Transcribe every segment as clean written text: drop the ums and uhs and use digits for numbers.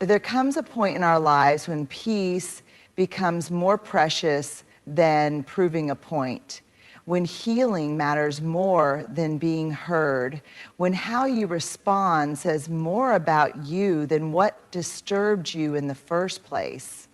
There comes a point in our lives when peace becomes more precious than proving a point, when healing matters more than being heard, when how you respond says more about you than what disturbed you in the first place.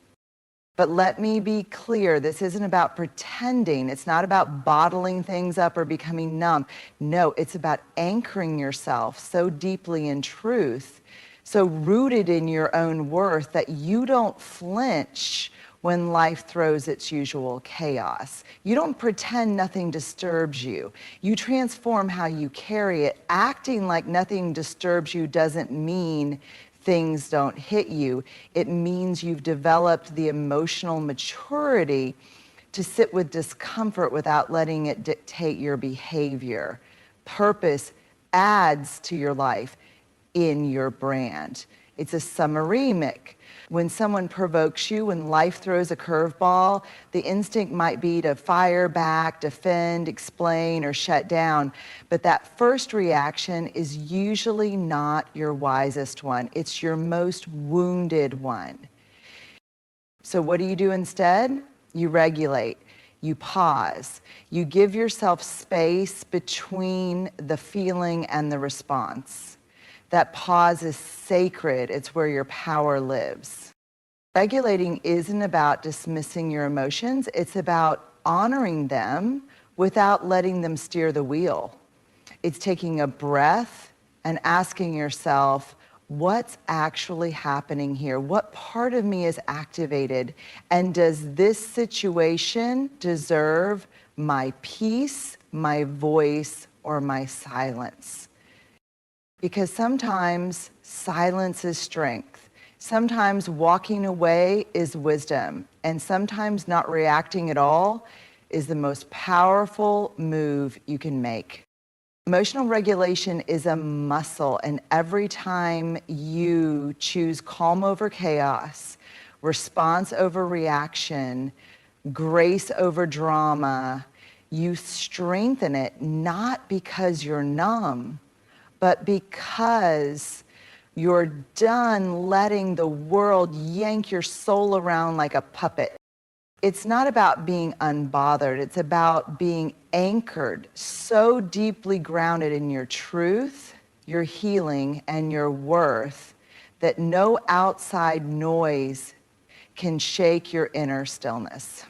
But let me be clear, this isn't about pretending. It's not about bottling things up or becoming numb. No, it's about anchoring yourself so deeply in truth, so rooted in your own worth that you don't flinch when life throws its usual chaos. You don't pretend nothing disturbs you. You transform how you carry it. Acting like nothing disturbs you doesn't mean things don't hit you. It means you've developed the emotional maturity to sit with discomfort without letting it dictate your behavior. Purpose adds to your life in your brand. It's a summary-mic. When someone provokes you, when life throws a curveball, the instinct might be to fire back, defend, explain, or shut down. But that first reaction is usually not your wisest one. It's your most wounded one. So what do you do instead? You regulate. You pause. You give yourself space between the feeling and the response. That pause is sacred. It's where your power lives. Regulating isn't about dismissing your emotions. It's about honoring them without letting them steer the wheel. It's taking a breath and asking yourself, what's actually happening here? What part of me is activated? And does this situation deserve my peace, my voice, or my silence? Because sometimes silence is strength. Sometimes walking away is wisdom. And sometimes not reacting at all is the most powerful move you can make. Emotional regulation is a muscle, and every time you choose calm over chaos, response over reaction, grace over drama, you strengthen it, not because you're numb, but because you're done letting the world yank your soul around like a puppet. It's not about being unbothered. It's about being anchored, so deeply grounded in your truth, your healing, and your worth that no outside noise can shake your inner stillness.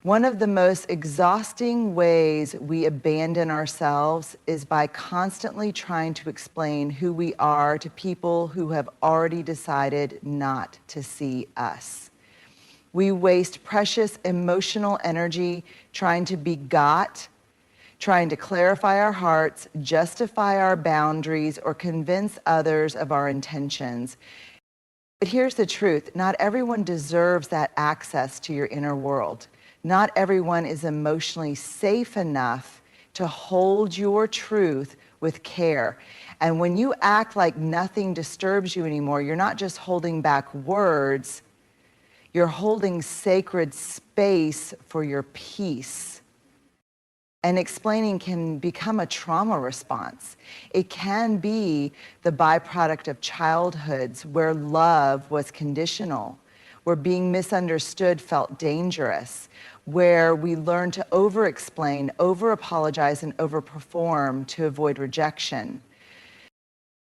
One of the most exhausting ways we abandon ourselves is by constantly trying to explain who we are to people who have already decided not to see us. We waste precious emotional energy trying to be got, trying to clarify our hearts, justify our boundaries, or convince others of our intentions. But here's the truth. Not everyone deserves that access to your inner world. Not everyone is emotionally safe enough to hold your truth with care. And when you act like nothing disturbs you anymore, you're not just holding back words, you're holding sacred space for your peace. And explaining can become a trauma response. It can be the byproduct of childhoods where love was conditional, where being misunderstood felt dangerous, where we learn to over-explain, over-apologize, and over-perform to avoid rejection.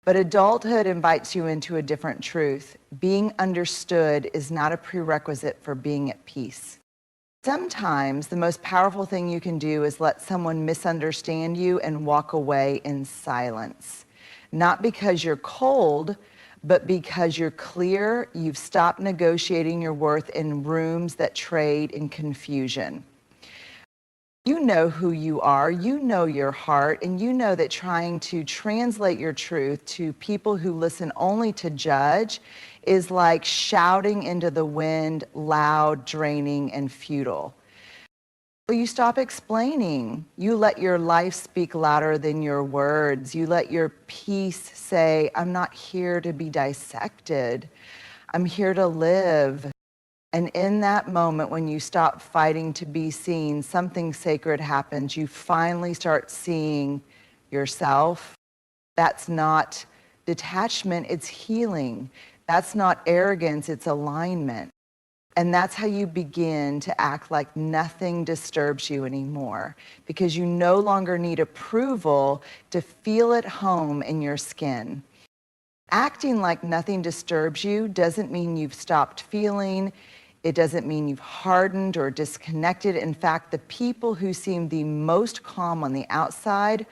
But adulthood invites you into a different truth. Being understood is not a prerequisite for being at peace. Sometimes the most powerful thing you can do is let someone misunderstand you and walk away in silence. Not because you're cold, but because you're clear, you've stopped negotiating your worth in rooms that trade in confusion. You know who you are, you know your heart, and you know that trying to translate your truth to people who listen only to judge is like shouting into the wind, loud, draining, and futile. You stop explaining. You let your life speak louder than your words. You let your peace say, I'm not here to be dissected. I'm here to live. And in that moment, when you stop fighting to be seen, something sacred happens. You finally start seeing yourself. That's not detachment, it's healing. That's not arrogance, it's alignment. And that's how you begin to act like nothing disturbs you anymore, because you no longer need approval to feel at home in your skin. Acting like nothing disturbs you doesn't mean you've stopped feeling. It doesn't mean you've hardened or disconnected. In fact, the people who seem the most calm on the outside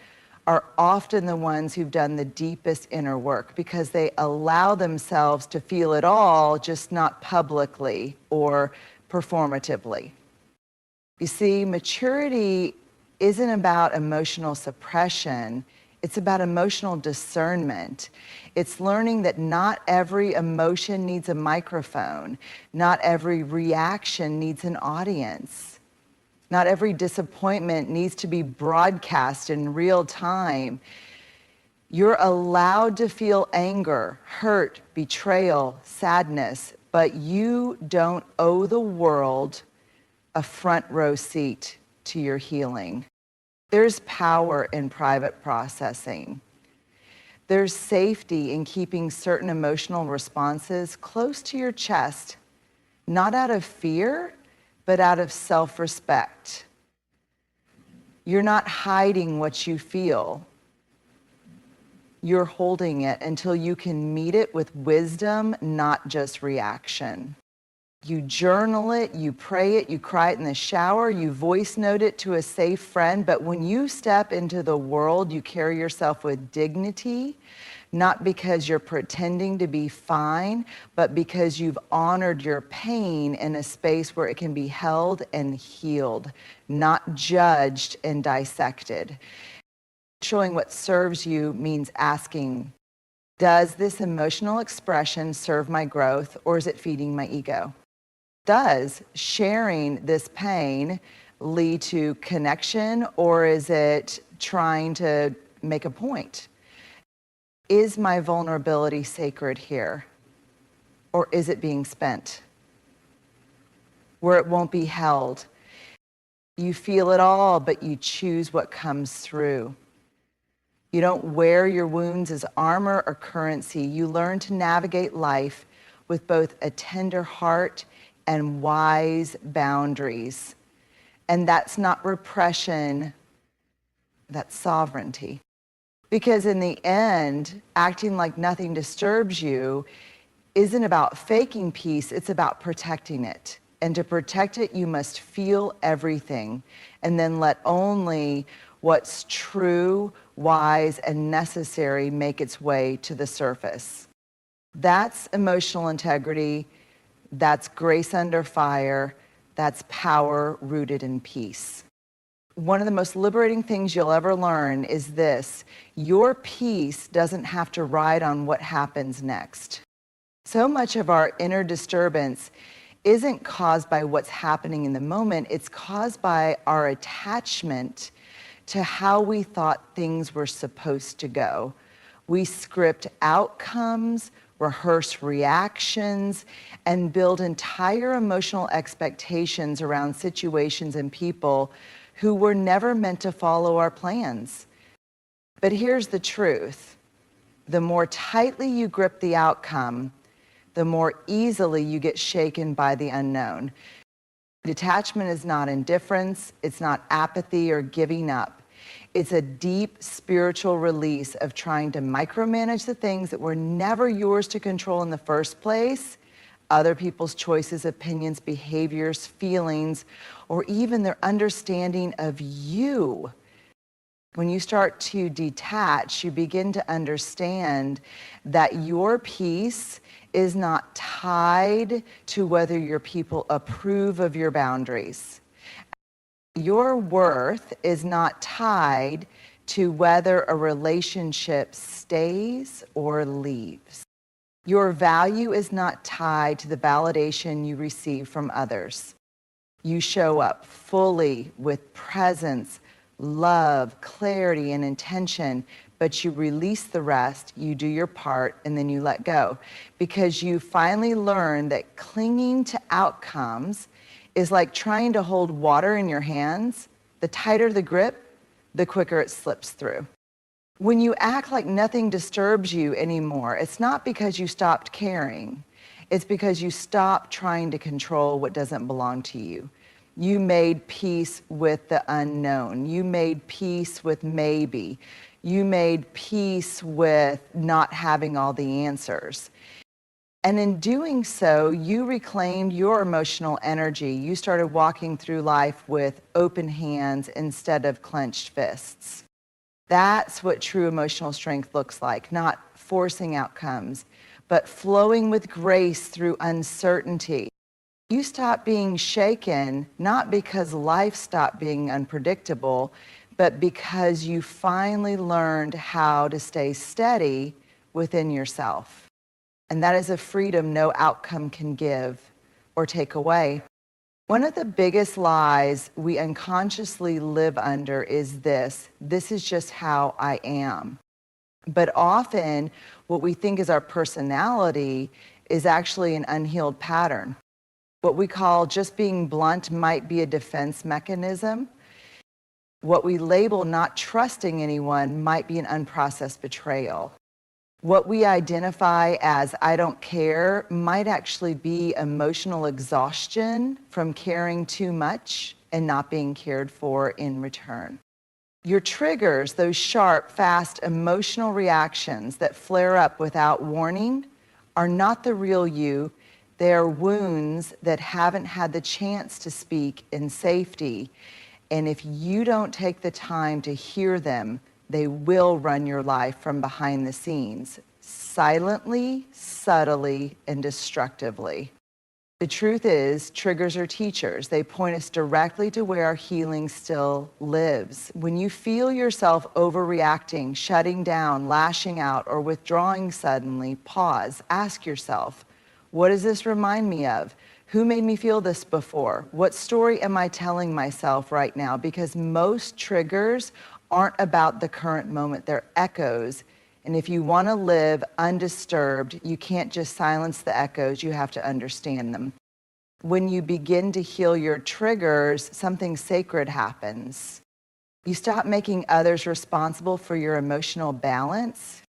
are often the ones who've done the deepest inner work, because they allow themselves to feel it all, just not publicly or performatively. You see, maturity isn't about emotional suppression. It's about emotional discernment. It's learning that not every emotion needs a microphone. Not every reaction needs an audience. Not every disappointment needs to be broadcast in real time. You're allowed to feel anger, hurt, betrayal, sadness, but you don't owe the world a front row seat to your healing. There's power in private processing. There's safety in keeping certain emotional responses close to your chest, not out of fear, but out of self-respect. You're not hiding what you feel. You're holding it until you can meet it with wisdom, not just reaction. You journal it, you pray it, you cry it in the shower, you voice note it to a safe friend, but when you step into the world, you carry yourself with dignity, not because you're pretending to be fine, but because you've honored your pain in a space where it can be held and healed, not judged and dissected. Showing what serves you means asking, does this emotional expression serve my growth, or is it feeding my ego? Does sharing this pain lead to connection, or is it trying to make a point? Is my vulnerability sacred here, or is it being spent where it won't be held? You feel it all, but you choose what comes through. You don't wear your wounds as armor or currency. You learn to navigate life with both a tender heart and wise boundaries. And that's not repression, that's sovereignty. Because in the end, acting like nothing disturbs you isn't about faking peace, it's about protecting it. And to protect it, you must feel everything, and then let only what's true, wise, and necessary make its way to the surface. That's emotional integrity, that's grace under fire, that's power rooted in peace. One of the most liberating things you'll ever learn is this: your peace doesn't have to ride on what happens next. So much of our inner disturbance isn't caused by what's happening in the moment, it's caused by our attachment to how we thought things were supposed to go. We script outcomes, rehearse reactions, and build entire emotional expectations around situations and people who were never meant to follow our plans. But here's the truth: the more tightly you grip the outcome, the more easily you get shaken by the unknown. Detachment is not indifference, it's not apathy or giving up. It's a deep spiritual release of trying to micromanage the things that were never yours to control in the first place, other people's choices, opinions, behaviors, feelings, or even their understanding of you. When you start to detach, you begin to understand that your peace is not tied to whether your people approve of your boundaries. Your worth is not tied to whether a relationship stays or leaves. Your value is not tied to the validation you receive from others. You show up fully with presence, love, clarity, and intention, but you release the rest, you do your part, and then you let go. Because you finally learn that clinging to outcomes is like trying to hold water in your hands. The tighter the grip, the quicker it slips through. When you act like nothing disturbs you anymore, it's not because you stopped caring. It's because you stopped trying to control what doesn't belong to you. You made peace with the unknown. You made peace with maybe. You made peace with not having all the answers. And in doing so, you reclaimed your emotional energy. You started walking through life with open hands instead of clenched fists. That's what true emotional strength looks like, not forcing outcomes, but flowing with grace through uncertainty. You stop being shaken, not because life stopped being unpredictable, but because you finally learned how to stay steady within yourself. And that is a freedom no outcome can give or take away. One of the biggest lies we unconsciously live under is this is just how I am. But often what we think is our personality is actually an unhealed pattern. What we call just being blunt might be a defense mechanism. What we label not trusting anyone might be an unprocessed betrayal. What we identify as I don't care might actually be emotional exhaustion from caring too much and not being cared for in return. Your triggers, those sharp, fast emotional reactions that flare up without warning, are not the real you. They are wounds that haven't had the chance to speak in safety. And if you don't take the time to hear them, they will run your life from behind the scenes, silently, subtly, and destructively. The truth is, triggers are teachers. They point us directly to where our healing still lives. When you feel yourself overreacting, shutting down, lashing out, or withdrawing suddenly, pause, ask yourself, what does this remind me of? Who made me feel this before? What story am I telling myself right now? Because most triggers aren't about the current moment, they're echoes. And if you want to live undisturbed, you can't just silence the echoes, you have to understand them. When you begin to heal your triggers, something sacred happens. You stop making others responsible for your emotional balance.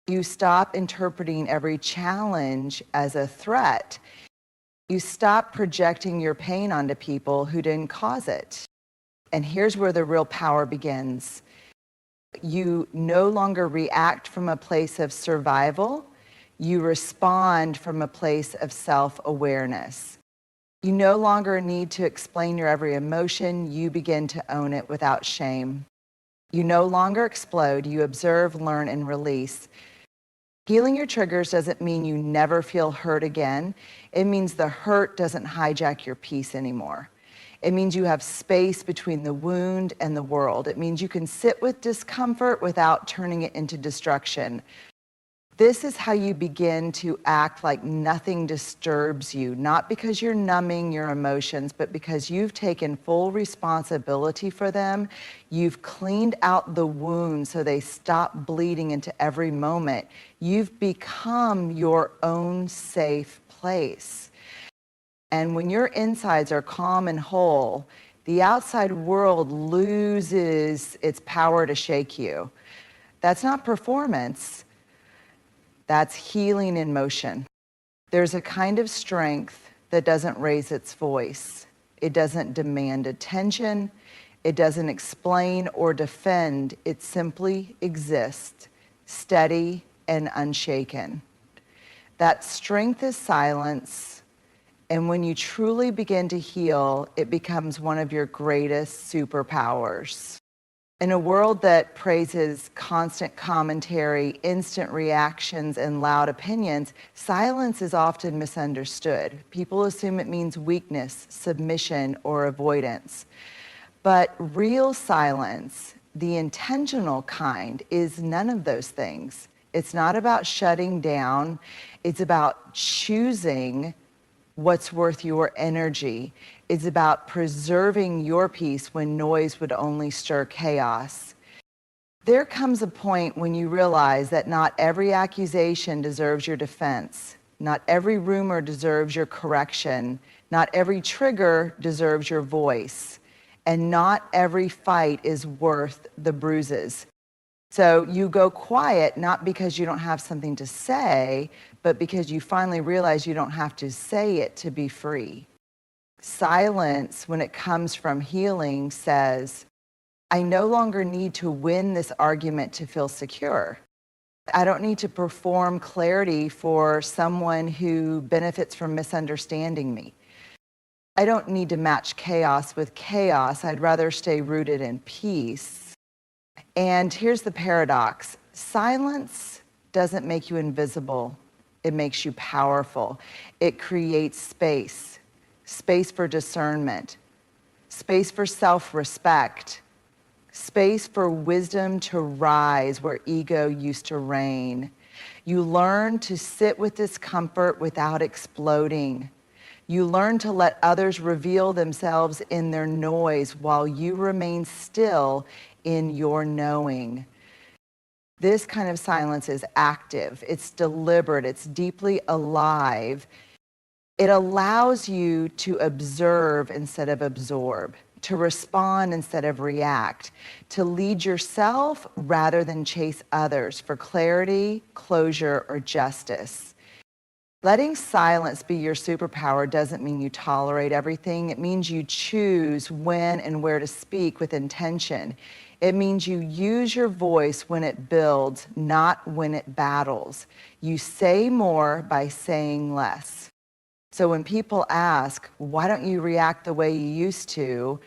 You stop interpreting every challenge as a threat. You stop projecting your pain onto people who didn't cause it. And here's where the real power begins. You no longer react from a place of survival. You respond from a place of self-awareness. You no longer need to explain your every emotion. You begin to own it without shame. You no longer explode. You observe, learn, and release. Healing your triggers doesn't mean you never feel hurt again. It means the hurt doesn't hijack your peace anymore. It means you have space between the wound and the world. It means you can sit with discomfort without turning it into destruction. This is how you begin to act like nothing disturbs you, not because you're numbing your emotions, but because you've taken full responsibility for them. You've cleaned out the wounds so they stop bleeding into every moment. You've become your own safe place. And when your insides are calm and whole, the outside world loses its power to shake you. That's not performance. That's healing in motion. There's a kind of strength that doesn't raise its voice. It doesn't demand attention. It doesn't explain or defend. It simply exists, steady and unshaken. That strength is silence, and when you truly begin to heal, it becomes one of your greatest superpowers. In a world that praises constant commentary, instant reactions, and loud opinions, silence is often misunderstood. People assume it means weakness, submission, or avoidance. But real silence, the intentional kind, is none of those things. It's not about shutting down. It's about choosing what's worth your energy. It's about preserving your peace when noise would only stir chaos. There comes a point when you realize that not every accusation deserves your defense. Not every rumor deserves your correction. Not every trigger deserves your voice. And not every fight is worth the bruises. So you go quiet, not because you don't have something to say, but because you finally realize you don't have to say it to be free. Silence, when it comes from healing, says, I no longer need to win this argument to feel secure. I don't need to perform clarity for someone who benefits from misunderstanding me. I don't need to match chaos with chaos. I'd rather stay rooted in peace. And here's the paradox. Silence doesn't make you invisible. It makes you powerful. It creates space, space for discernment, space for self-respect, space for wisdom to rise where ego used to reign. You learn to sit with discomfort without exploding. You learn to let others reveal themselves in their noise while you remain still in your knowing. This kind of silence is active, it's deliberate, it's deeply alive. It allows you to observe instead of absorb, to respond instead of react, to lead yourself rather than chase others for clarity, closure, or justice. Letting silence be your superpower doesn't mean you tolerate everything. It means you choose when and where to speak with intention. It means you use your voice when it builds, not when it battles. You say more by saying less. So when people ask, why don't you react the way you used to?